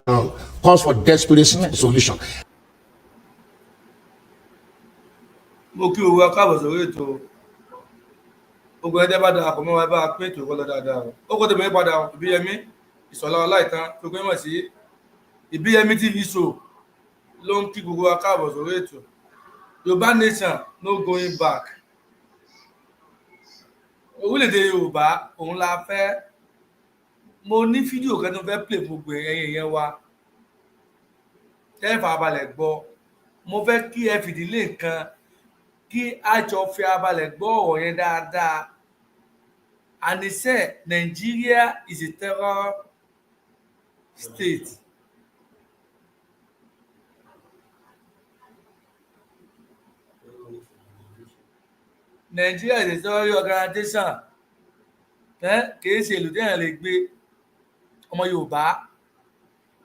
calls for desperate solution. mo kí owó akáàbọ̀ sórí ètò ogun ẹ̀dẹ́ bá dáa kò mọ́ wa bá a pín ètò ìkọ́ lọ dáadáa ó kó tẹ̀mí padà ìbíyẹmí ìsọ̀lá ọláìtàn tó gbé mọ̀ sí ìbíyẹmí TV show ló ń kí gbogbo akáàbọ̀ sórí ètò Yorùbá nation no going back. Orílẹ̀-èdè Yorùbá òun la fẹ́. Mo ní fídíò kan tó fẹ́ play gbogbo ẹ̀yin yẹn wa tẹ́ farabalẹ̀ gbọ́. Mo fẹ́ kí ẹ fìdílé nǹkan kí a jọ fi abalẹ̀ gbọ́ ọ̀rọ̀ yẹn dáadáa. And they say Nigeria is a terror state. Nigeria is a terror organization. Kìí ṣe ìlú téèyàn lè gbé. Ọmọ Yorùbá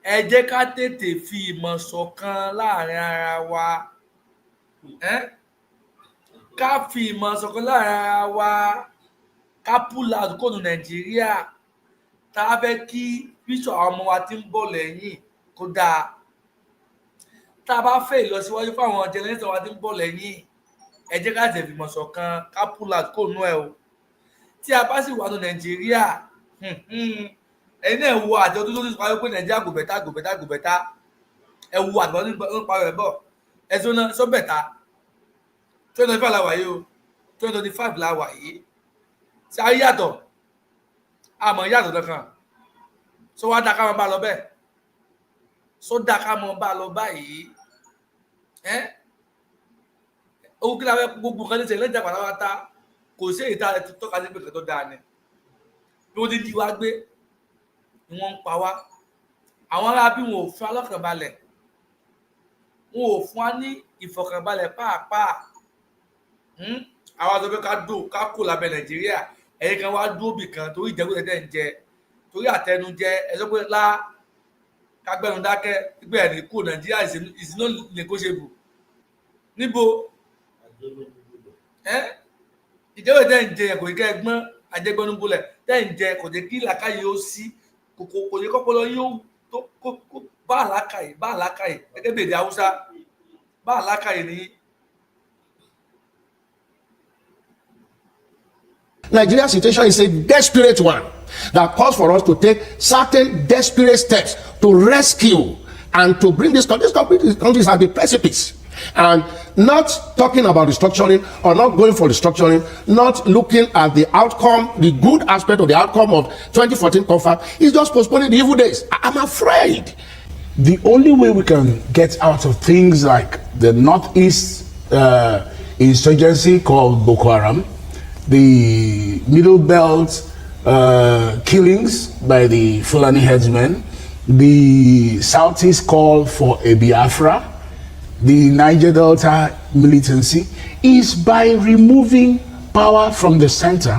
ẹ jẹ́ ká tètè fi ìmọ̀ ṣọ̀kan láàrin ara wa. Ká fi ìmọ̀ ṣọ̀kan láàrin ara wa. Ká pull out kóònù Nàìjíríà. Tá a fẹ́ kí bíṣọ̀ àwọn ọmọ wa tí ń bọ̀ lẹ́yìn kó dáa. Tá a bá fẹ́ ìlọsíwájú fáwọn generation wa tí ń bọ̀ lẹ́yìn ẹ jẹ́ ká tètè fi ìmọ̀ ṣọ̀kan ká pull out kóònù ẹ̀ o. Tí a bá sì wà ní Nàìjíríà ẹ̀yin náà wo àjọ tó ti parí pé Nàìjíríà kò bẹ̀tà ẹ wo àgbà tó ń parí ẹ̀ bọ̀ ẹ tó ná sọ bẹ̀tà 2025 la wà yìí o 2025 la wà yìí ṣe ayé yàtọ̀ àmọ́ yàtọ̀ kankan sọ wá dá ká mọ́ bá lọ bẹ́ẹ̀ sọ dá ká mọ́ bá lọ báyìí owó kí la fẹ́ gbogbo kan ní sẹ́yìn lẹ́jà pátápátá kò sí èyí tá a ti tọ́ka sí pé kẹ́tọ́ dáa ni bí wọ́n ti di wá gbé ni wọ́n ń pa wá àwọn ará bí wọn ò fún alọ́kànbalẹ̀ wọn ò fún wa ní ìfọ̀kànbalẹ̀ pàápàá àwọn àti ọbẹ̀ ká kó lábẹ́ Nàìjíríà ẹ̀yìn kan wá dúró bì kan torí ìjẹ́kújẹ́ tẹ̀ ń jẹ torí àtẹnujẹ ẹ̀sọ́ pé kágbẹ́nu dákẹ́ gbẹ́ ẹ̀ ní kó Nàìjíríà is not negotiable níbo ìjẹ́wé tẹ́ ń jẹ kò ní kẹ́ ẹgbọ́n ajẹgbọ́núbulẹ̀ tẹ́ ń jẹ kò ní kí làákàyè ó sí kò ní kọ́pọ̀lọ́ yóò tó bá àlákàyè gẹ́gẹ́ bí èdè Haúsá bá àlákàyè ní. Nigeria's situation is a desperate one that calls for us to take certain desperate steps to rescue and to bring this country at the precipice. And not talking about restructuring or not going for restructuring, not looking at the outcome, the good aspect of the outcome of 2014 confab, is just postponing the evil days. I'm afraid. The only way we can get out of things like the Northeast insurgency called Boko Haram, the Middle Belt killings by the Fulani headsmen, the Southeast call for a Biafra, the Niger Delta militancy, is by removing power from the center,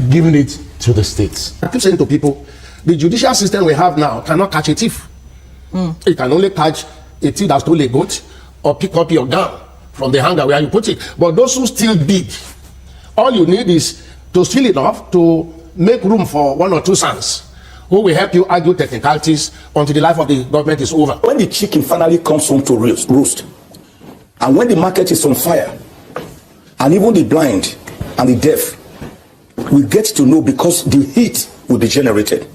giving it to the states. I keep saying to people, the judicial system we have now cannot catch a thief. It can only catch a thief that stole a goat or pick up your gun from the hanger where you put it. But those who steal big, all you need is to steal enough to make room for one or two sons who will help you argue technicalities until the life of the government is over. When the chicken finally comes home to roost, and when the market is on fire, and even the blind and the deaf will get to know because the heat will be generated.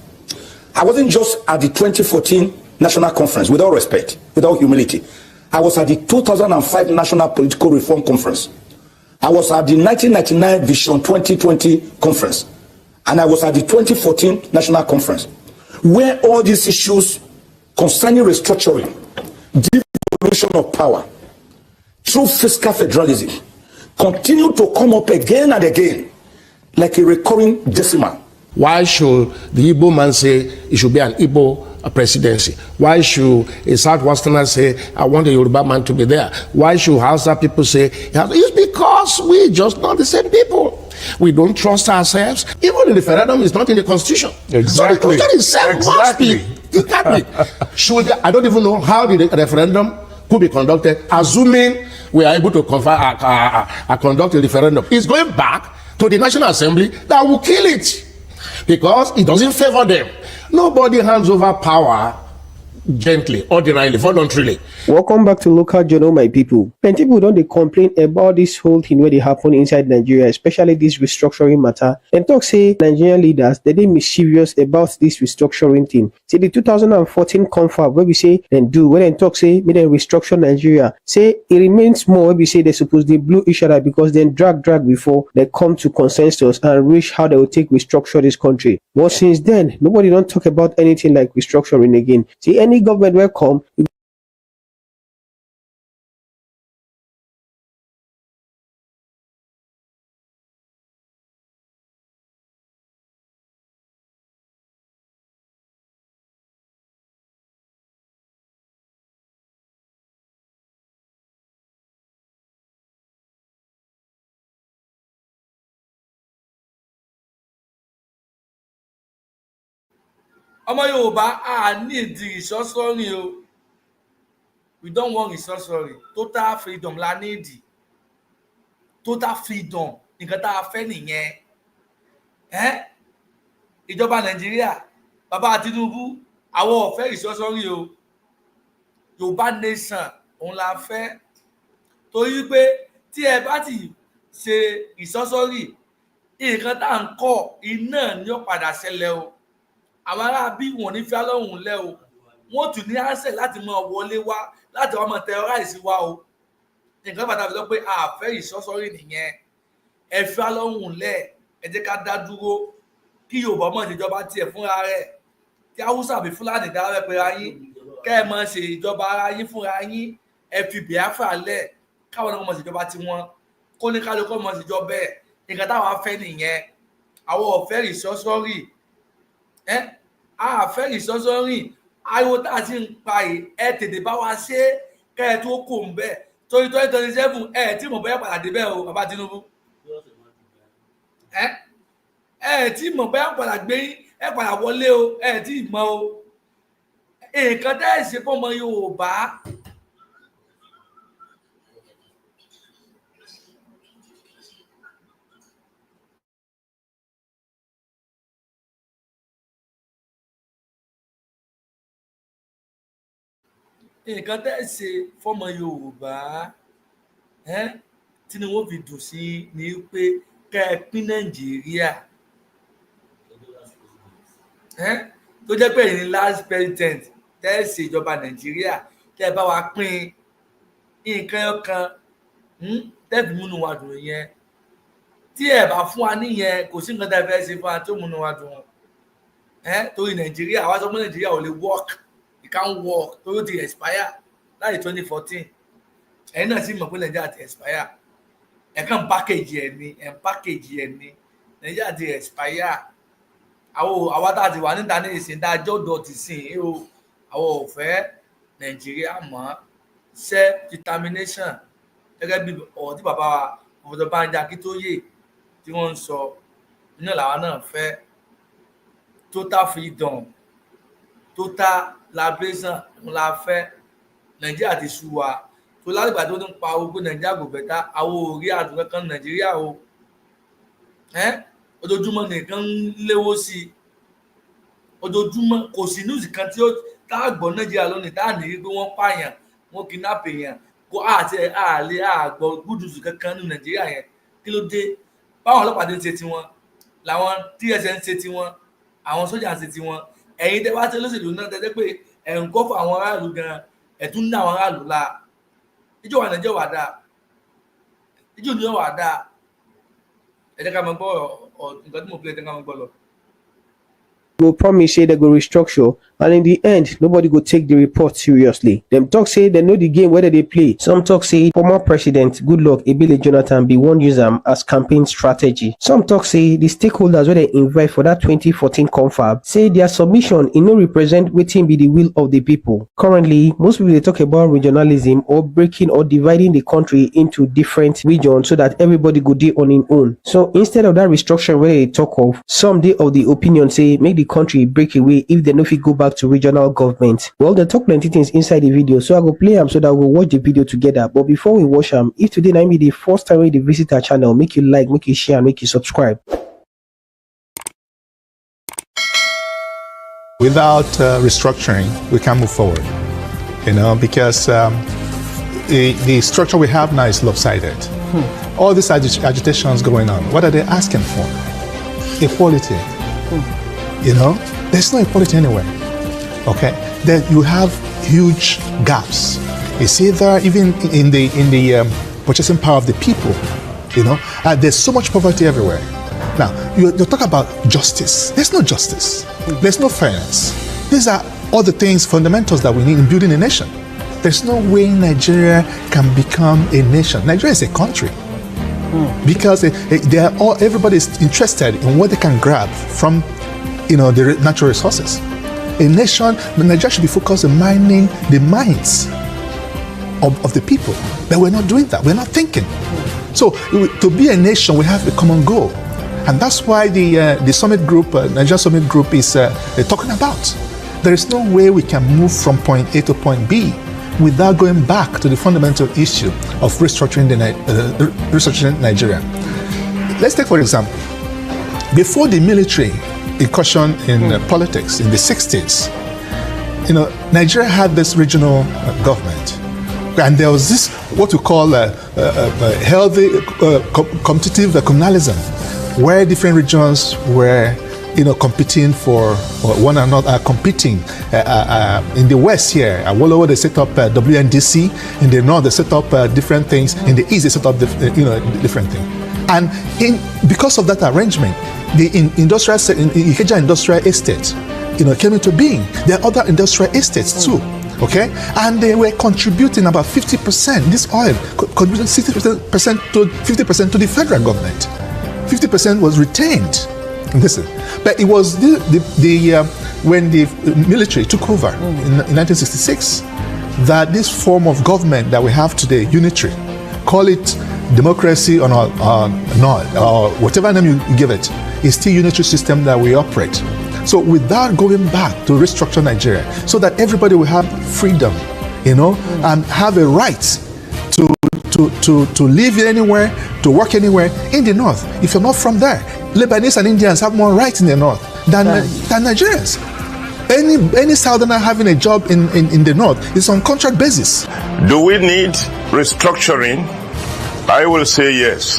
I wasn't just at the 2014 National Conference, with all respect, without humility. I was at the 2005 National Political Reform Conference. I was at the 1999 Vision 2020 Conference. And I was at the 2014 National Conference, where all these issues concerning restructuring, devolution of power, through fiscal federalism, continue to come up again and again like a recurring decimal. Why should the Igbo man say it should be an Igbo presidency? Why should a Southwesterner say, I want a Yoruba man to be there? Why should Hausa people say, it's because we just not the same people. We don't trust ourselves. Even the referendum is not in the constitution. Exactly. So the constitution itself must be. It can't be. I don't even know how the referendum could be conducted, assuming we are able to conduct a referendum. It's going back to the National Assembly that will kill it because it doesn't favor them. Nobody hands over power gently, ordinarily, voluntarily. Welcome back to Local Journal, my people. Plenty people don't they complain about this whole thing where they happen inside Nigeria, especially this restructuring matter. And talk say Nigerian leaders they mischievous about this restructuring thing. See the 2014 confab where we say then do when they talk say me then restructure Nigeria. Say it remains more where we say they suppose they blew each other because then drag before they come to consensus and reach how they will take restructure this country. But since then, nobody don't talk about anything like restructuring again. See any government will come. ọmọ Yorùbá a need restructuring o. We don't want restructuring. Total freedom la need. Total freedom nǹkan tá a fẹ́ nìyẹn. Ìjọba Nàìjíríà bàbá Tinubu àwọn ò fẹ́ restructuring o. Yorùbá nation òun la fẹ́. Torí pé tí ẹ bá ti ṣe restructuring nǹkan tá à ń kọ́ iná ni ó padà ṣẹlẹ̀ o. Àwọn ará bí wọn ní fi Ọlọ́run lẹ́ o. Wọ́n tún ní àṣẹ láti máa wọlé wá láti wá máa terrorize wa o. Nǹkan pàtàkì lọ pé a fẹ́ restructuring nìyẹn. Ẹ fi Ọlọ́run lẹ̀, ẹ jẹ́ ká dá dúró kí Yorùbá mọ̀ ìjọba tiẹ̀ fúnra rẹ̀. Kí Haúsá àbí Fúlàní dá rẹ̀ pé ra yín. Kẹ́ ẹ máa ṣe ìjọba ara yín fúnra yín. Ẹ fi Biafra lẹ̀ káwọn náà mọ̀ sí ìjọba tiwọn. Kó ní kálukú mọ̀ sí ìjọba ẹ̀. Nǹkan táwa fẹ́ nìyẹn. Àwọn ò fẹ́ restructuring. A fẹ́ restructuring. Ariwo tá a ti ń pa yìí ẹ tètè bá wa ṣe kẹ́ ẹ tó kò ń bẹ̀. Torí 2027 ẹ tí mo bẹ́ẹ̀ padà débẹ̀ o bàbá Tinubu. Ẹ tí mo bẹ́ẹ̀ padà gbé ẹ padà wọlé o ẹ tí mọ o. Nǹkan tẹ́ ẹ ṣe fọmọ Yorùbá. Nǹkan tẹ́ ẹ ṣe fọmọ Yorùbá tí ni wọ́n fi dùn sí ni pé kẹ́ ẹ pín Nàìjíríà tó jẹ́ pé ẹ̀yin last president tẹ́ ẹ ṣe ìjọba Nàìjíríà tẹ́ ẹ bá wa pín nǹkan ọ̀kan tẹ́ ẹ fi múnú wa dùn yẹn tí ẹ bá fún wa níyẹn kò sí nǹkan tẹ́ ẹ fẹ́ ṣe fún wa tó múnú wa dùn torí Nàìjíríà àwa sọ pé Nàìjíríà ò lè work. Can work torí ti expire láti 2014 ẹ̀yin náà sì mọ̀ pé Nàìjíríà ti expire kàn package ẹ̀ ní Nàìjíríà ti expire àwa tá a ti wà níta ní ìsìn dájọ́ ọ̀dọ̀ ti sìn o àwọn ò fẹ́ Nàìjíríà mọ́ self determination gẹ́gẹ́ bí ọ̀rọ̀ tí bàbá wa Professor Banji Akíntóyè tí wọ́n ń sọ iná làwa náà fẹ́ total freedom total liberation la fẹ́. Nàìjíríà ti sú wa tó látìgbà tó ń pa owó Nàìjíríà kò bẹ̀tà àwọn orí àdúgbò kan Nàìjíríà o ojoojúmọ́ nìkan ń léwó sí i ojoojúmọ́ kò sí news kan tí ó tá a gbọ́ Nàìjíríà lónìí tá a ní pé wọ́n pààyàn wọ́n kidnap èèyàn kó àti àgbọ̀ gúdùsù kankan ní Nàìjíríà yẹn kí ló dé báwọn ọlọ́pàá ti ń ṣe tiwọn làwọn TSN ń ṣe tiwọn àwọn sójà ń ṣe tiwọn ẹ̀yin tẹ́ wá tẹ́ lóṣèlú náà tẹ́ pé ẹ̀ ń kọ́ fún àwọn aráàlú gan ẹ̀ tún ní àwọn aráàlú la ìjọ wà Nàìjíríà wà dáa ìjọ ní wà dáa ẹ jẹ́ ká máa gbọ́ nǹkan tí mo fi ẹ jẹ́ ká máa gbọ́ lọ. Go promise say they go restructure, and in the end nobody go take the report seriously. Them talk say they know the game whether they play. Some talk say former president Goodluck Ebele Jonathan be one use them as campaign strategy. Some talk say the stakeholders where they invite for that 2014 confab say their submission in no represent waiting be the will of the people. Currently most people they talk about regionalism or breaking or dividing the country into different regions so that everybody go dey on in own. So instead of that restructuring where they talk of, some day of the opinion say make the country break away if they no fit go back to regional government. Well, they talk plenty things inside the video, so I go play them so that we'll watch the video together. But before we watch them, if today might be the first time you visit our channel, make you like, make you share, and make you subscribe. Without restructuring, we can't move forward, because the structure we have now is lopsided. All these agitations going on, what are they asking for? Equality. There's no equality anywhere. Okay, then you have huge gaps. It's either even in the purchasing power of the people. There's so much poverty everywhere. Now, you talk about justice. There's no justice. There's no fairness. These are all the things, fundamentals that we need in building a nation. There's no way Nigeria can become a nation. Nigeria is a country. Because everybody is interested in what they can grab from, the natural resources. A nation, Nigeria should be focused on mining the minds of the people. But we're not doing that. We're not thinking. So to be a nation, we have a common goal. And that's why the summit group, Nigeria Summit Group, is talking about. There is no way we can move from point A to point B without going back to the fundamental issue of restructuring Nigeria. Let's take, for example, before the military incursion in politics in the 60s, Nigeria had this regional government. And there was this, what we call a healthy competitive communalism, where different regions were, competing for one another, competing. In the West here, all over they set up WNDC. In the North, they set up different things. In the East, they set up different things. And because of that arrangement, the Ikeja industrial estate, came into being. There are other industrial estates too. Okay, and they were contributing about 50%. This oil contributed 60% to 50% to the federal government. 50% was retained. Listen, but it was when the military took over in 1966 that this form of government that we have today, unitary, call it democracy or not, or whatever name you give it, is still unitary system that we operate. So without going back to restructure Nigeria, so that everybody will have freedom, and have a right to live anywhere, to work anywhere in the North. If you're not from there, Lebanese and Indians have more rights in the North than Nigerians. Any Southerner having a job in the North is on contract basis. Do we need restructuring? I will say yes.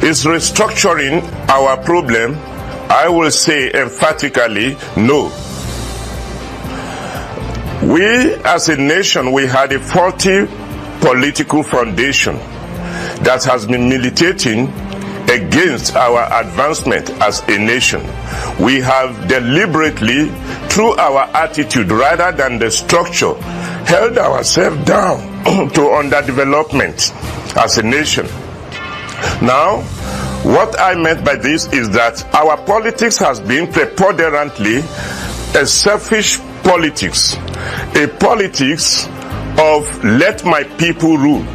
Is restructuring our problem? I will say emphatically no. We as a nation, we had a faulty political foundation that has been militating against our advancement as a nation. We have deliberately, through our attitude rather than the structure, held ourselves down to underdevelopment as a nation. Now, what I meant by this is that our politics has been preponderantly a selfish politics, a politics of let my people rule.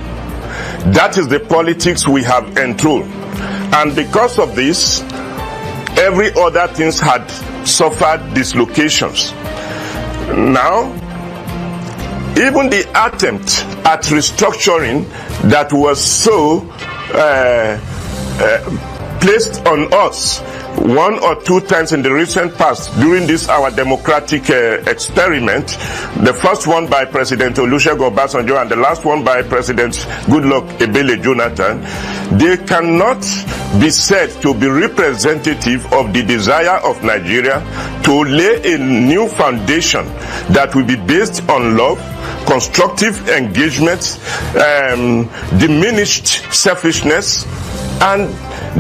That is the politics we have enthroned. And because of this, every other things had suffered dislocations. Now, even the attempt at restructuring that was so placed on us one or two times in the recent past during this our democratic experiment, the first one by President Olusegun Obasanjo and the last one by President Goodluck Ebele Jonathan, they cannot be said to be representative of the desire of Nigeria to lay a new foundation that will be based on love, constructive engagement, diminished selfishness, and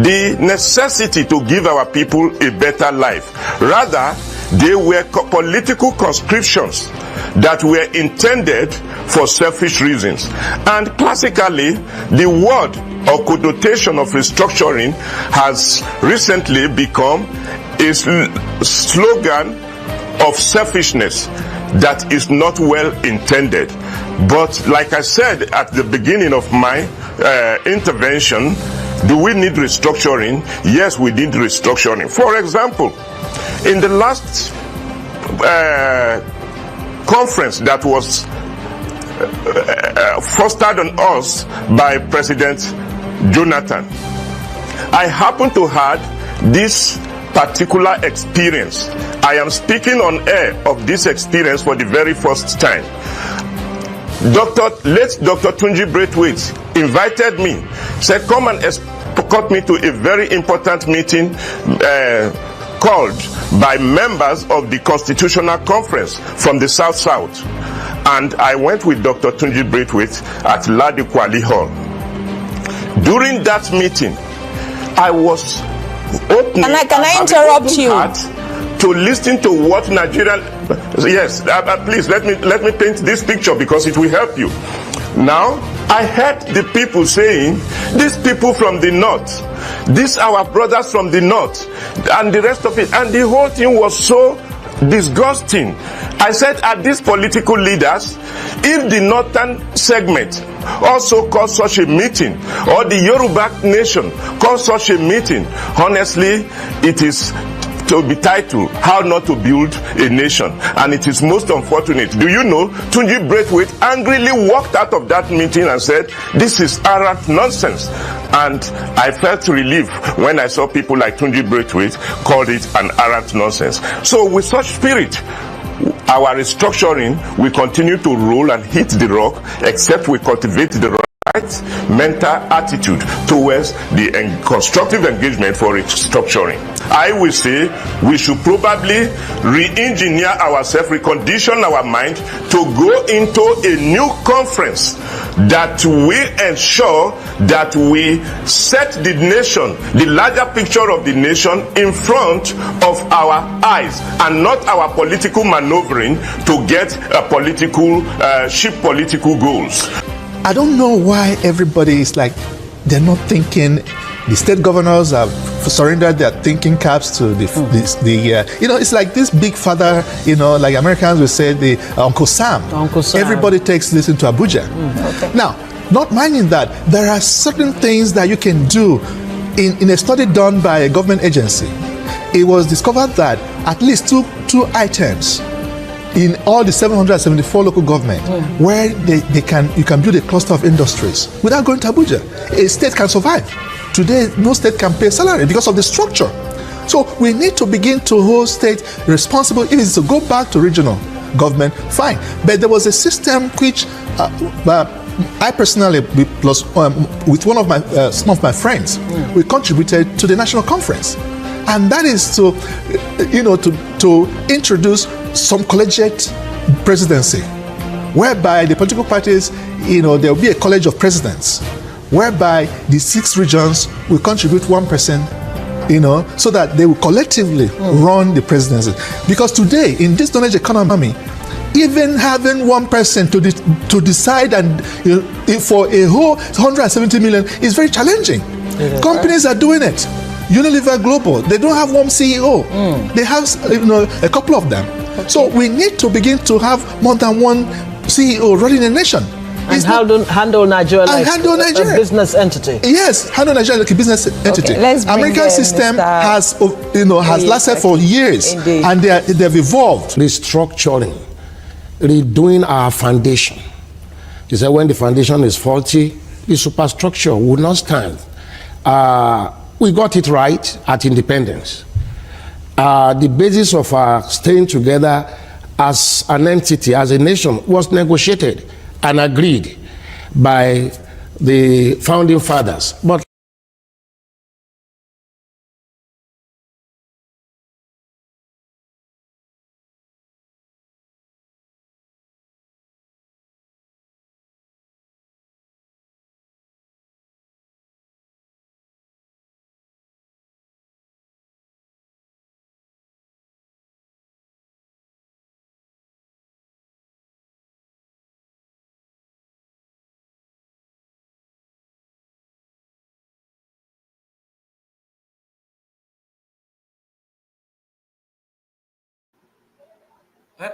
the necessity to give our people a better life. Rather, they were political conscriptions that were intended for selfish reasons. And classically, the word or connotation of restructuring has recently become a slogan of selfishness that is not well intended. But like I said at the beginning of my intervention, do we need restructuring? Yes, we need restructuring. For example, in the last conference that was fostered on us by President Jonathan, I happened to have this particular experience. I am speaking on air of this experience for the very first time. Late Dr. Tunji Braithwaite invited me, said, come and escort me to a very important meeting called by members of the Constitutional Conference from the South. And I went with Dr. Tunji Braithwaite at Ladi Kwali Hall. During that meeting, I was opening. Can I interrupt you? To listen to what Nigerian. Yes, please let me paint this picture because it will help you. Now, I heard the people saying, these people from the north, these our brothers from the north, and the rest of it, and the whole thing was so disgusting. I said, are these political leaders? If the northern segment also calls such a meeting, or the Yoruba nation calls such a meeting, honestly, it is to be titled How Not to Build a Nation, and it is most unfortunate. Do you know, Tunji Braithwaite angrily walked out of that meeting and said, this is arrant nonsense. And I felt relief when I saw people like Tunji Braithwaite called it an arrant nonsense. So with such spirit, our restructuring will continue to roll and hit the rock, except we cultivate the right mental attitude towards the constructive engagement for restructuring. I will say we should probably re-engineer ourselves, recondition our mind to go into a new conference that will ensure that we set the nation, the larger picture of the nation, in front of our eyes, and not our political maneuvering to get cheap political goals. I don't know why everybody is like, they're not thinking. The state governors have surrendered their thinking caps to it's like this big father, like Americans will say, the Uncle Sam. Uncle Sam. Everybody takes this into Abuja. Okay. Now, not minding that, there are certain things that you can do. In a study done by a government agency, it was discovered that at least two items in all the 774 local government where you can build a cluster of industries without going to Abuja. A state can survive. Today, no state can pay salary because of the structure. So we need to begin to hold state responsible. If it's to go back to regional government, fine. But there was a system which I personally, plus with one of some of my friends, we contributed to the national conference. And that is to introduce some collegiate presidency, whereby the political parties, there will be a college of presidents, whereby the 6 regions will contribute 1%, so that they will collectively run the presidency. Because today, in this knowledge economy, even having 1% to decide and for a whole 170 million is very challenging. Companies are doing it. Unilever Global, they don't have one CEO. They have a couple of them. So we need to begin to have more than one CEO running a nation. And handle Nigeria like a business entity. Yes, handle Nigeria like a business entity. American system has lasted for years. Indeed. And they've evolved. Restructuring, redoing our foundation. He said when the foundation is faulty, the superstructure will not stand. We got it right at independence. The basis of our staying together as an entity, as a nation, was negotiated and agreed by the founding fathers. But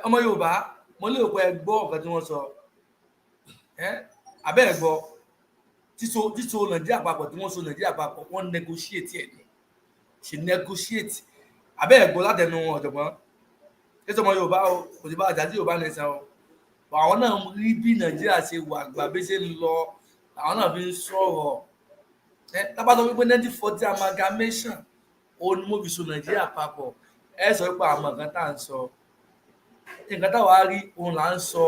ọmọ Yorùbá mo lérò pé ẹ gbọ́ nǹkan tí wọ́n sọ abẹ́ ẹ̀ gbọ́ tíso Nàìjíríà papọ̀ tí wọ́n so Nàìjíríà papọ̀ wọ́n negotiate ẹ̀ ní ṣe negotiate abẹ́ ẹ̀ gbọ́ látẹnu ọ̀jọ̀gbọ́n ètò ọmọ Yorùbá o kò sí bá àjà tí Yorùbá nìsan o àwọn náà rí bí Nàìjíríà ṣe wà gbà bí ṣe ń lọ àwọn náà fi ń sọ̀rọ̀ tábàtọ̀ wípé 1940 amalgamation òun ni mo fi so Nàìjíríà papọ̀ ẹ sọ pé àwọn nǹkan tá à ń sọ nǹkan táwa rí òun là ń sọ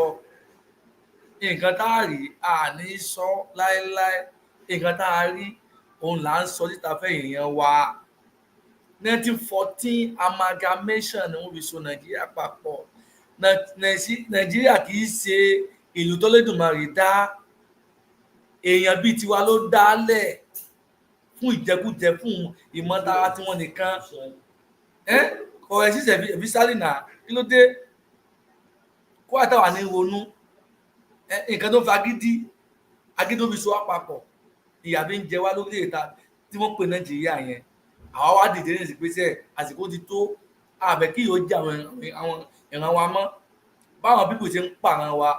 nǹkan tá a rí à ní sọ láéláé nǹkan tá a rí òun là ń sọ síta fẹ́yìn yẹn wá 1914 amalgamation ni wọ́n fi so Nàìjíríà papọ̀ Nàìjíríà kì í ṣe ìlú tó lédùmarè dá èèyàn bíi tiwa ló dálẹ̀ fún ìjẹkújẹ fún ìmọ̀tara tí wọ́n nìkan kọ̀ọ̀rẹ́ sísẹ̀ ẹ̀bí sálìnà kí ló dé kó àtàwà ní ronú nǹkan tó fi agídí tó fi so wá papọ̀ ìyà bí ń jẹ wá lórí ìta tí wọ́n pè Nàìjíríà yẹn àwa wá dìde ní ìsìnkpésẹ̀ àsìkò ti tó àbẹ̀ kí yóò jẹ́ àwọn ìran wa mọ́ báwọn pípò ṣe ń pààrọ̀ wa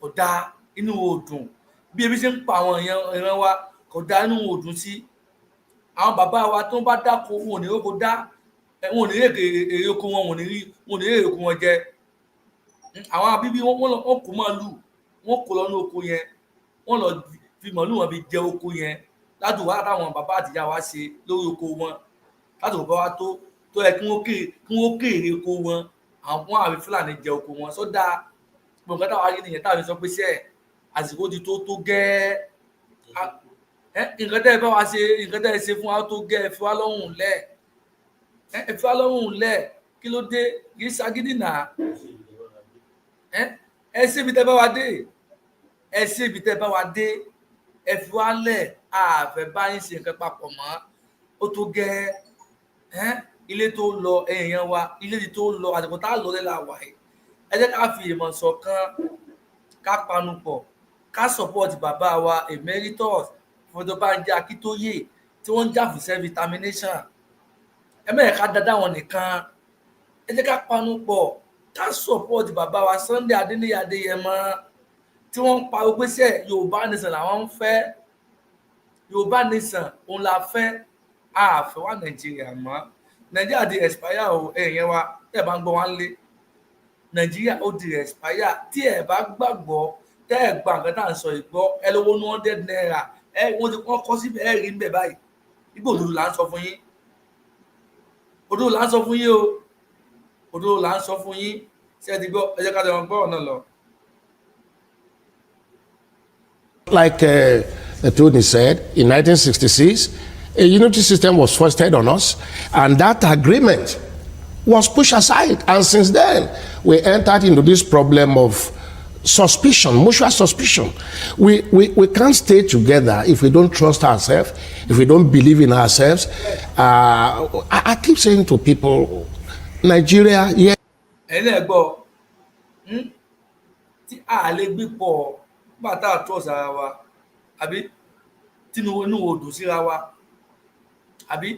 kò dá inú òdùn bí ebi ṣe ń pa àwọn ìran wa kò dá inú òdùn sí àwọn bàbá wa tó ń bá dáko wọn ò ní oko dá wọn ò ní èrè oko wọn wọn ò ní èrè oko wọn jẹ àwọn abíbí wọn kò máa lù wọn kò lọ ní oko yẹn wọn lọ fi màálù wọn fi jẹ oko yẹn ládùn wá táwọn bàbá àtìyá wa ṣe lórí oko wọn ládùn bàbá wa tó yẹ kí wọn kéèrè oko wọn àwọn àbí Fúlàní jẹ oko wọn sódà gbọ̀ngàn táwa rí nìyẹn táwọn sọ pé sẹ́ẹ̀ àsìkò ti tó gẹ́ nǹkan tẹ́ ẹ bá wa ṣe nǹkan tẹ́ ẹ ṣe fún wa tó gẹ́ ẹ fi wá lọ́rùn lẹ̀ ẹ fi wá lọ́rùn lẹ̀ kí ló dé kì í ṣagídí nà ẹ ṣe ibi tẹ́ bá wa dé ẹ ṣe ibi tẹ́ bá wa dé ẹ fi wá lẹ̀ àfẹ́ bá yín ṣe nǹkan papọ̀ mọ́ ó tó gẹ́ ilé tó lọ èèyàn wa ilé tó lọ àsìkò tá a lọ lẹ́la wà yìí ẹ jẹ́ ká fi ìmọ̀ ṣọ̀kan ká panupọ̀ ká support bàbá wa emeritus Fọdọ̀bánjí Akíntóyè tí wọ́n ń jà fún self-determination ẹ mẹ́rin ká dáadáa wọn nìkan ẹ jẹ́ ká panupọ̀ ká support bàbá wa Sunday Adéníyì Adéyẹmọ tí wọ́n ń pariwo pé sẹ́ Yorùbá nation làwọn ń fẹ́ Yorùbá nation òun la fẹ́ àfẹ́ wà Nàìjíríà mọ́ Nàìjíríà di expire o ẹ̀yẹn wa tẹ́ ẹ bá ń gbọ́ wá ń lé Nàìjíríà ó di expire tí ẹ bá gbàgbọ́ tẹ́ ẹ gba nǹkan tá à ń sọ ìgbọ́ ẹ lówó ní $100 wọ́n ti kọ́ síbẹ̀ ẹ rí níbẹ̀ báyìí ibo òdodo là ń sọ fún yín òdodo là ń sọ fún yín o òdodo là ń sọ fún yín ṣé ẹ ti gbọ́ ẹ jẹ́ ká lè gbọ́ ọ̀nà lọ. Like Tony said, in 1966, a unity system was foisted on us, and that agreement was pushed aside. And since then, we entered into this problem of suspicion, mutual suspicion. We can't stay together if we don't trust ourselves, if we don't believe in ourselves. I keep saying to people, Nigeria, yeah. ẹ̀yin ẹ̀ gbọ́ tí a lè gbé pọ̀ nígbà tá a trust ara wa àbí tínú inú odò síra wa àbí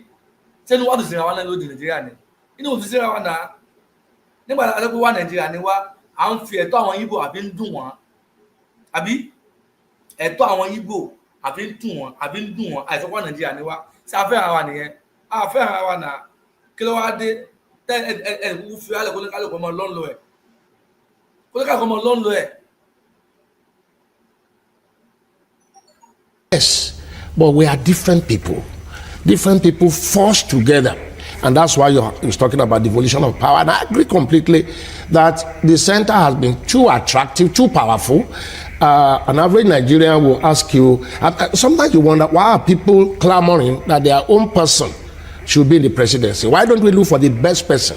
sẹ́nu wà tó síra wa náà lóde Nàìjíríà ni inú odò síra wa náà nígbà tá a lè wá Nàìjíríà ni wá à ń fi ẹ̀tọ́ àwọn Ìgbò àbí ń dùn wọ́n àbí ẹ̀tọ́ àwọn Ìgbò àbí ń dùn wọ́n àbí ń dùn wọ́n àìsàn wà Nàìjíríà ni wá ṣe àfẹ́ ara wa nìyẹn àfẹ́ ara wa náà kí ló wá dé tẹ́ ẹ kúkú fi alẹ́ kólókàlùkọ́ ọmọ lọ́nlọ́ ẹ̀ kólókàlùkọ́ ọmọ lọ́nlọ́ ẹ̀. Yes, but we are different people forced together. And that's why you're talking about devolution of power. And I agree completely that the center has been too attractive, too powerful. An average Nigerian will ask you, sometimes you wonder, why are people clamoring that their own person should be in the presidency? Why don't we look for the best person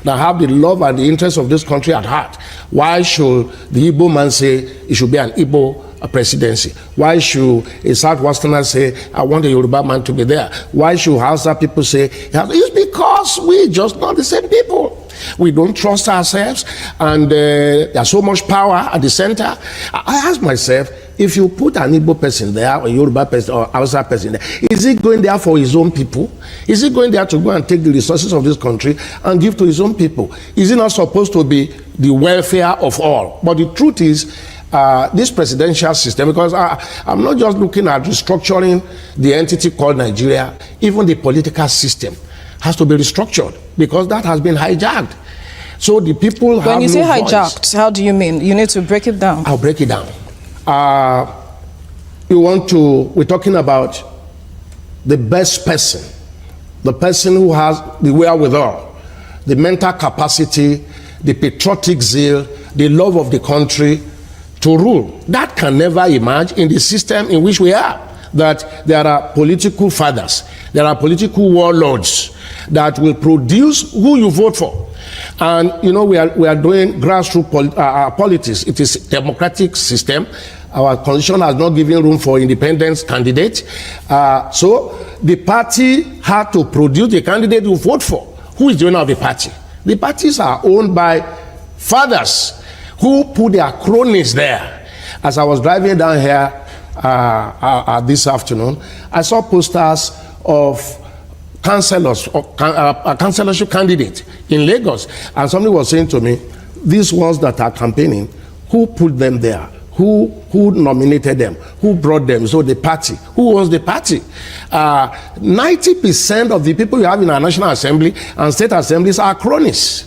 that have the love and the interest of this country at heart? Why should the Igbo man say it should be an Igbo presidency? Why should a Southwesterner say, I want a Yoruba man to be there? Why should Hausa people say, it's because we just not the same people. We don't trust ourselves, and there's so much power at the center. I ask myself, if you put an Igbo person there, or a Yoruba person, or Hausa person there, is he going there for his own people? Is he going there to go and take the resources of this country and give to his own people? Is it not supposed to be the welfare of all? But the truth is, this presidential system, because I'm not just looking at restructuring the entity called Nigeria, even the political system has to be restructured because that has been hijacked. So the people have When you say no hijacked, voice. how do you mean? You need to break it down. I'll break it down. We're talking about the best person the person who has the wherewithal, the mental capacity, the patriotic zeal, the love of the country to rule. That can never emerge in the system in which we are. That there are political fathers, there are political warlords that will produce who you vote for. And you know, we are doing grassroots politics. It is a democratic system. Our constitution has not given room for independent candidates. So the party had to produce the candidate you vote for. Who is the owner of the party? The parties are owned by fathers who put their cronies there. As I was driving down here this afternoon, I saw posters of councillors, councillorship candidates in Lagos, and somebody was saying to me, these ones that are campaigning, who put them there? Who nominated them? Who brought them? So the party. Who owns the party? 90% of the people you have in our National Assembly and state assemblies are cronies.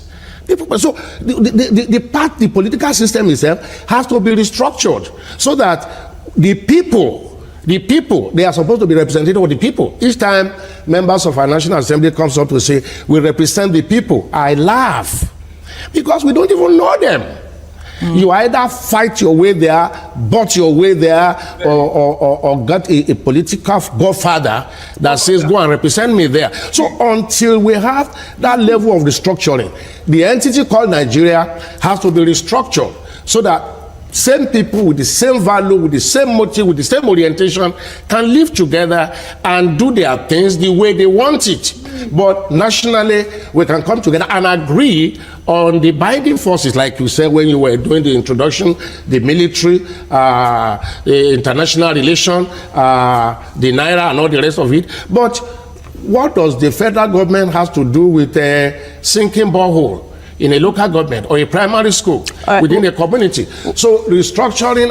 So the political system itself has to be restructured so that the people, they are supposed to be representative of the people. Each time members of our National Assembly comes up to say, we represent the people, I laugh because we don't even know them. You either fight your way there, butt your way there, or get a political godfather that says, go and represent me there. So until we have that level of restructuring, the entity called Nigeria has to be restructured so that same people with the same value, with the same motive, with the same orientation can live together and do their things the way they want it. But nationally, we can come together and agree on the binding forces, like you said when you were doing the introduction, the military, the international relation, the Naira and all the rest of it. But what does the federal government have to do with sinking borehole in a local government or a primary school within a community? So restructuring,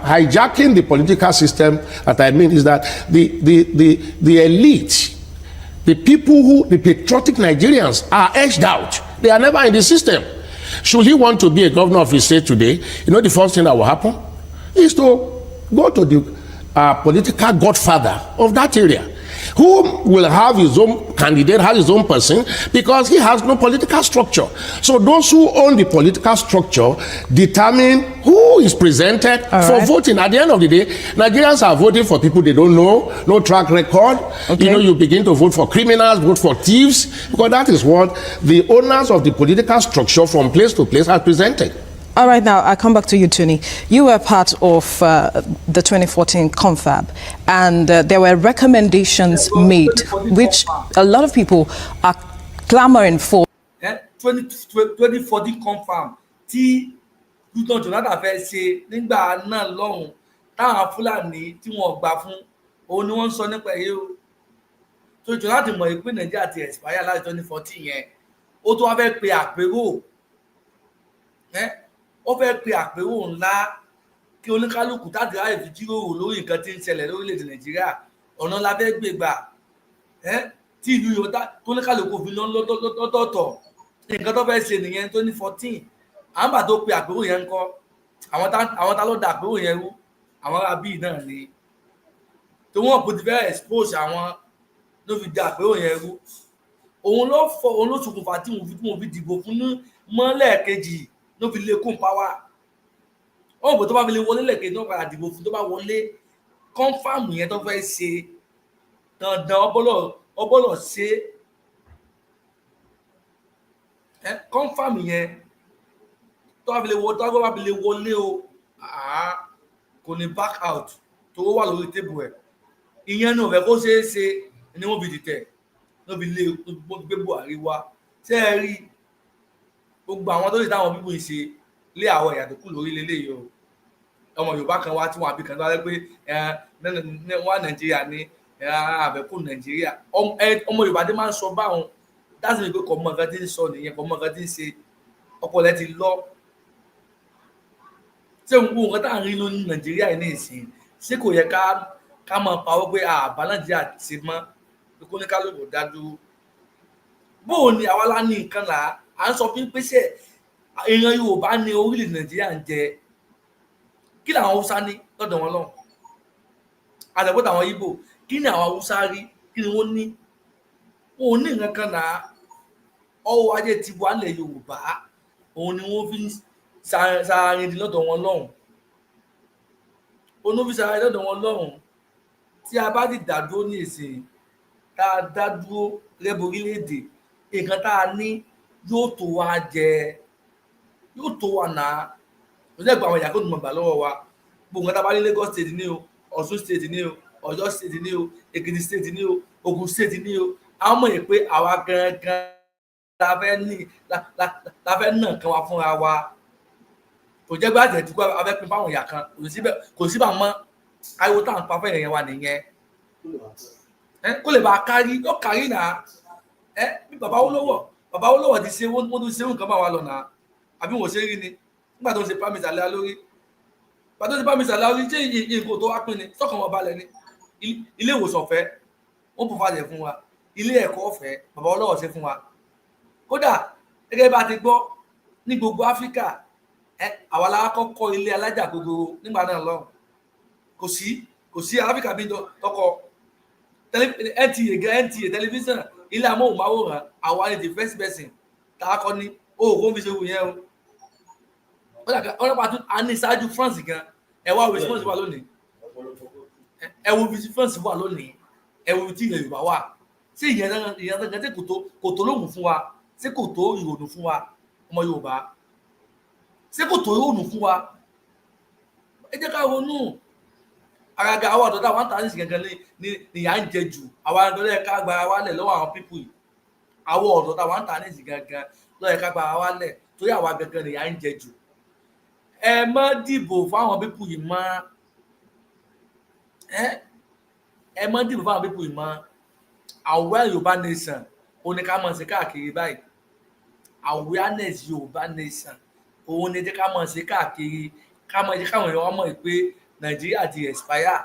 hijacking the political system, that I mean is that the elite, the people who, the patriotic Nigerians are edged out. They are never in the system. Should he want to be a governor of his state today, you know the first thing that will happen is to go to the political godfather of that area, who will have his own candidate, have his own person, because he has no political structure. So those who own the political structure determine who is presented for voting. At the end of the day, Nigerians are voting for people they don't know, no track record. You know, you begin to vote for criminals, vote for thieves, because that is what the owners of the political structure from place to place are presented. All right, now I come back to you, Tony. You were part of the 2014 confab, and there were recommendations made, which a lot of people are clamoring for. 2014 confab, tí Goodluck Jonathan fẹ́ ṣe nígbà náà lọ́hùn táwọn Fúlàní tí wọ́n gbà fún òun ni wọ́n sọ nípa èyí o. So Jonathan mọ̀ pé Nàìjíríà ti expire láti 2014 yẹn, ó tó wá fẹ́ pe àpérò. Ó fẹ́ pe àpérò ńlá kí oníkálukú tàbí ráyè fi jíròrò lórí nǹkan tí ń ṣẹlẹ̀ lórílẹ̀‐èdè Nàìjíríà, ọ̀nà la fẹ́ gbé gbà tí ìlú Yorùbá tó oníkálukú fi ná lọ́tọ̀ọ̀tọ̀. Nǹkan tó fẹ́ ṣe nìyẹn 2014. Àwọn bá tó pe àpérò yẹn ń kọ́, àwọn tá ló da àpérò yẹn rú, àwọn ará bíi náà ni. Tó wọ́n kò ti fẹ́ expose àwọn ló fi da àpérò yẹn rú. Òun ló ṣokùnfà tí mo fi dìbò fún mọ́lẹ̀ kejì ló fi lè kún power. Ó bò tó bá fi lè wọlé lẹ́kẹ̀ẹ́ tó padà dìbò fún tó bá wọlé confam yẹn tó fẹ́ ṣe dandan ọbọ̀lọ̀ ṣe confam yẹn tó bá fi lè wọlé o kò ní back out tó wà lórí tébù ẹ̀. Ìyẹn náà fẹ́ kó ṣeé ṣe ni wọ́n fi dìtẹ̀ ló fi lè gbé Buhari wá. Ṣé ẹ rí gbogbo àwọn tó lè táwọn bíbù ṣe lé àwọn ẹ̀yà tó kù lórí lélẹ́yìí o. Ọmọ Yorùbá kan wá tí wọ́n àbí kan tó wá pé wá Nàìjíríà ní àbẹ̀kù Nàìjíríà. Ọmọ Yorùbá dé máa ń sọ báwọn dáṣì ní pé kò mọ nǹkan tí ń sọ nìyẹn, kò mọ nǹkan tí ń ṣe, ọpọlọ ti lọ. Ṣé gbogbo nǹkan tá à ń rí lónìí Nàìjíríà yìí ní ìsìn, ṣé kò yẹ ká máa pawọ́ pé àbá Nàìjíríà ti mọ́ pé kó ní kálukú dá dúró? Bóò ni àwa lá ní nǹkan là à ń sọ fún pèsè èèyàn Yorùbá ní orílẹ̀-èdè Nàìjíríà ń jẹ, kí làwọn Haúsá ní lọ́dọ̀ wọn lọ́hùn àtẹ̀gbọ́n àwọn Ìgbò, kí ni àwọn Haúsá rí, kí ni wọ́n ní? wọn ò ní nǹkan kan náà ọwọ́ ajé ti wà lẹ̀ Yorùbá òun ni wọ́n fi ń sàárín lọ́dọ̀ wọn lọ́hùn olófi sàárín lọ́dọ̀ wọn lọ́hùn tí a bá ti dádúró ní ìsìn tá a dádúró lẹ́bù orílẹ̀-èdè nǹkan tá a ní yóò tó wa jẹ yóò tó wa náà kò sí ẹ̀gbọ́n àwọn ìyá kó tó mọ̀ gbà lọ́wọ́ wa gbogbo nǹkan tá a bá ní Lagos state ní o Ọ̀ṣun state ní o Ọ̀yọ́ state ní o Èkìtì state ní o Ògùn state ní o àwọn mọ̀ yìí pé àwa gangan la fẹ́ nà kan wa fúnra wa kò jẹ́ gbé àtẹ̀dúkọ́ abẹ́ pín fáwọn ìyá kan kò sí bá mọ́ ariwo tá à ń pa fẹ́ yẹn wa nìyẹn kó lè bá a kárí yóò kárí náà bí bàbá olówó ti ṣe wọ́n tó ṣe nǹkan bá wa lọ náà àbí wọ́n ṣe rí ni nígbà tó ń ṣe pàmìsà lé lórí pàtó ṣe pàmìsà lé lórí ṣé nǹkan tó wá pín ni sọ́kàn wọn balẹ̀ ni ilé ìwòsàn ọ̀fẹ́ wọ́n bù falẹ̀ fún wa ilé ẹ̀kọ́ ọ̀fẹ́ bàbá olówó ṣe fún wa kódà gẹ́gẹ́ bá ti gbọ́ ní gbogbo Áfíríkà àwa la kọ́kọ́ ilé alájà gbogbo nígbà náà lọ́hùn kò sí Áfíríkà bí tọkọ NTA tẹlifíṣàn ilé amóhùnmáwòrán àwa ni the first person tá a kọ́ ní oògùn fi ṣe wù yẹn o ọlọ́pàá tún a ní ṣáájú France gan ẹ wá wo France wà lónìí ẹ wo bí France wà lónìí ẹ wo tí ilẹ̀ Yorùbá wà sí ìyẹn gangan tí kò tó lóhùn fún wa ṣé kò tó ìrònú fún wa ọmọ Yorùbá ṣé kò tó ìrònú fún wa ẹ jẹ́ ká ronú àgàgà àwọn ọ̀dọ́ táwọn tà ní ìsìn gangan ní ìyà ń jẹ jù àwọn ọ̀dọ́ lẹ́yìn ká gbára wálẹ̀ lọ́wọ́ àwọn pípù yìí àwọn ọ̀dọ́ táwọn tà ní ìsìn gangan lọ́yẹ̀ ká gbára wálẹ̀ torí àwa gangan ní ìyà ń jẹ jù ẹ má dìbò fáwọn pípù yìí mọ́ ẹ má dìbò fáwọn pípù yìí mọ́ àwẹ̀ Yorùbá nation òun ni ká mọ̀ sí káàkiri báyìí awareness Yorùbá nation òun ni jẹ́ ká mọ̀ sí káàkiri ká mọ̀ jẹ́ káwọn èèyàn mọ̀ pé Nàìjíríà ti expire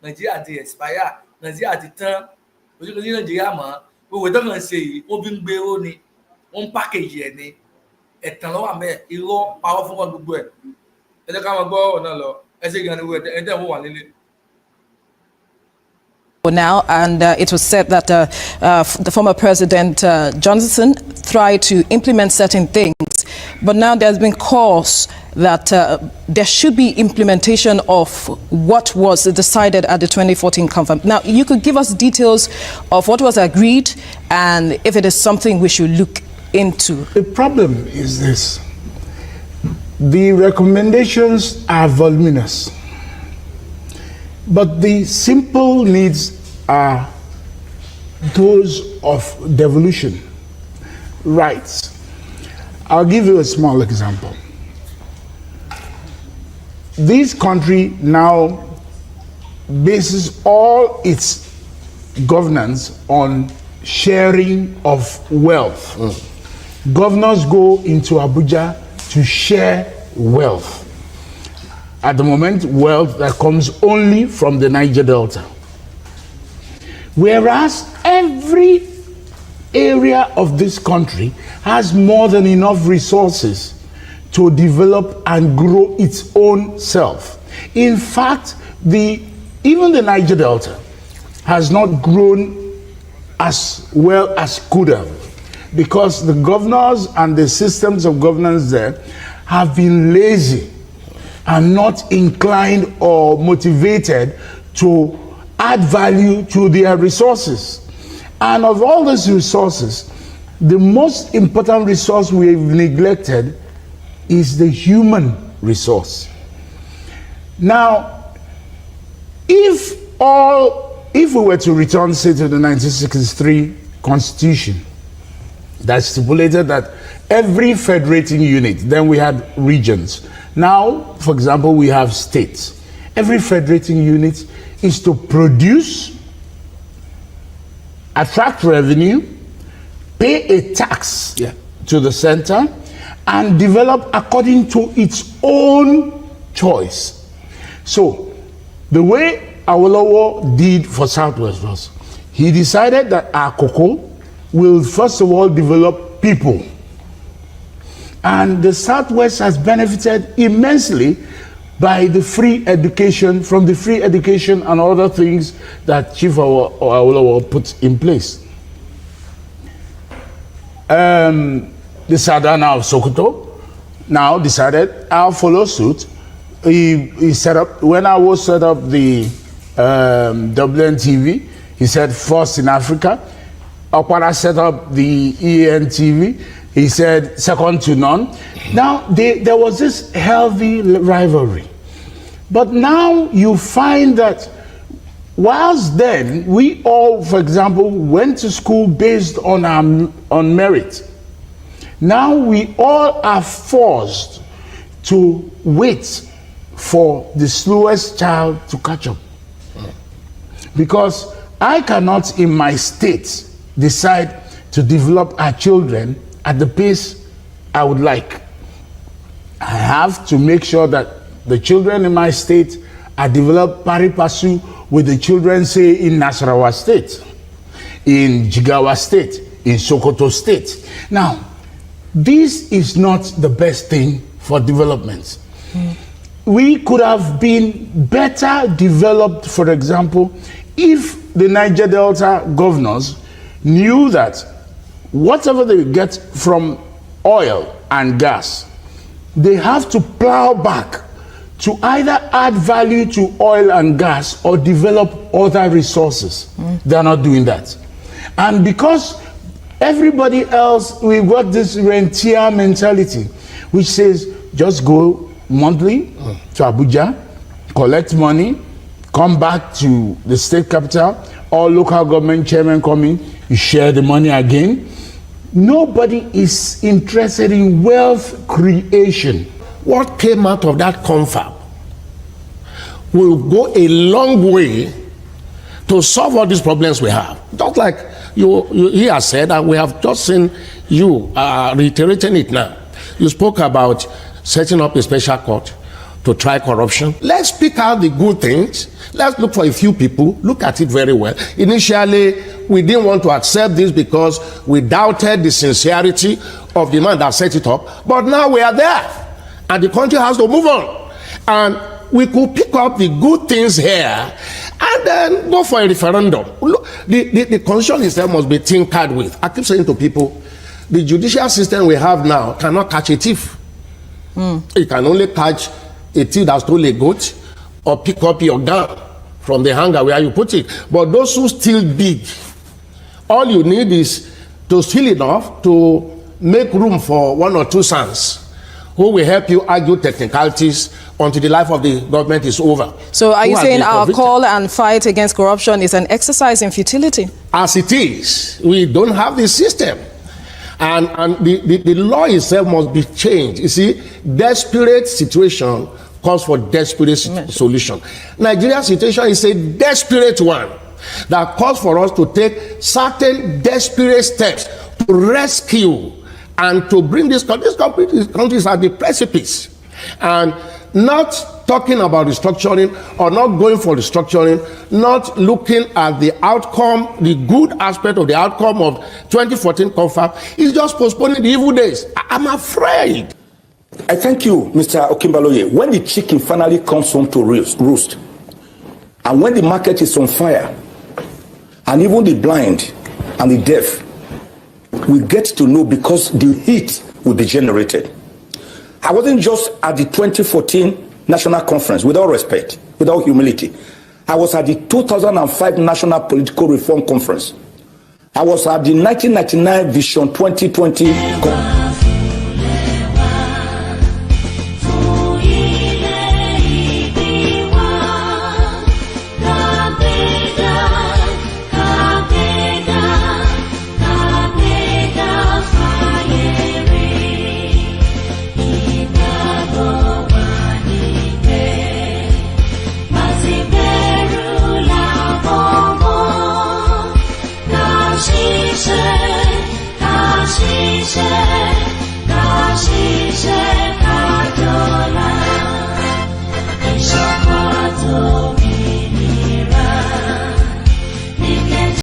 Nàìjíríà ti tán ojú kan ní Nàìjíríà mọ́ gbogbo ìtọ́kàn ṣe yìí wọ́n fi ń gbé ó ni wọ́n ń pákéjì ẹ̀ ni ẹ̀tàn lọ́wọ́ àmẹ́ irọ́ parọ́ fún wọn gbogbo ẹ̀ ẹ jẹ́ ká máa gbọ́ ọ̀nà lọ ẹ ṣe gan ni ẹ tẹ̀ wọ́n wà nílé. Now, and it was said that the former President Johnson tried to implement certain things, but now there's been calls that there should be implementation of what was decided at the 2014 conference. Now, you could give us details of what was agreed and if it is something we should look into. The problem is this. The recommendations are voluminous, but the simple needs are those of devolution, rights. I'll give you a small example. This country now bases all its governance on sharing of wealth. Governors go into Abuja to share wealth. At the moment, wealth that comes only from the Niger Delta. Whereas every area of this country has more than enough resources to develop and grow its own self. In fact, even the Niger Delta has not grown as well as could have, because the governors and the systems of governance there have been lazy and not inclined or motivated to add value to their resources. And of all these resources, the most important resource we've neglected is the human resource. Now, if we were to return, say, to the 1963 Constitution that stipulated that every federating unit, then we had regions. Now, for example, we have states. Every federating unit is to produce, attract revenue, pay a tax to the center, and develop according to its own choice. So, the way Awolowo did for Southwest was, he decided that Akoko will first of all develop people. And the Southwest has benefited immensely by the free education, from the free education and other things that Chief Awolowo put in place. the Sadana of Sokoto now decided I'll follow suit. He set up, when I was set up the Dublin TV, he said first in Africa. Okwara set up the EN TV, he said second to none. Now there was this healthy rivalry. But now you find that whilst then we all, for example, went to school based on merit. Now we all are forced to wait for the slowest child to catch up. Because I cannot in my state decide to develop our children at the pace I would like. I have to make sure that the children in my state are developed pari passu with the children, say, in Nasarawa State, in Jigawa State, in Sokoto State. Now, this is not the best thing for development. We could have been better developed, for example, if the Niger Delta governors knew that whatever they get from oil and gas, they have to plow back to either add value to oil and gas or develop other resources. They're not doing that. And because everybody else, we've got this rentier mentality, which says just go monthly to Abuja, collect money, come back to the state capital, all local government chairmen come in, you share the money again. Nobody is interested in wealth creation. What came out of that confab will go a long way to solve all these problems we have. Just like he has said, and we have just seen you reiterating it now. You spoke about setting up a special court to try corruption. Let's pick out the good things. Let's look for a few people, look at it very well. Initially, we didn't want to accept this because we doubted the sincerity of the man that set it up. But now we are there, and the country has to move on. And we could pick up the good things here and then go for a referendum. Look, the constitution itself must be tinkered with. I keep saying to people, the judicial system we have now cannot catch a thief. It can only catch a thief that stole a goat or pick up your gun from the hanger where you put it. But those who steal big, all you need is to steal enough to make room for one or two sons who will help you argue technicalities until the life of the government is over. So are you saying our call and fight against corruption is an exercise in futility? As it is, we don't have the system. And the law itself must be changed. You see, desperate situation calls for desperate solution. Nigeria's situation is a desperate one that calls for us to take certain desperate steps to rescue and to bring these countries at the precipice. And not talking about restructuring or not going for restructuring, not looking at the outcome, the good aspect of the outcome of 2014 confab, is just postponing the evil days. I'm afraid. I thank you, Mr. Okimbaloye. When the chicken finally comes home to roost, and when the market is on fire, and even the blind and the deaf will get to know because the heat will be generated. I wasn't just at the 2014 National Conference, with all respect, with all humility. I was at the 2005 National Political Reform Conference. I was at the 1999 Vision 2020 Conference.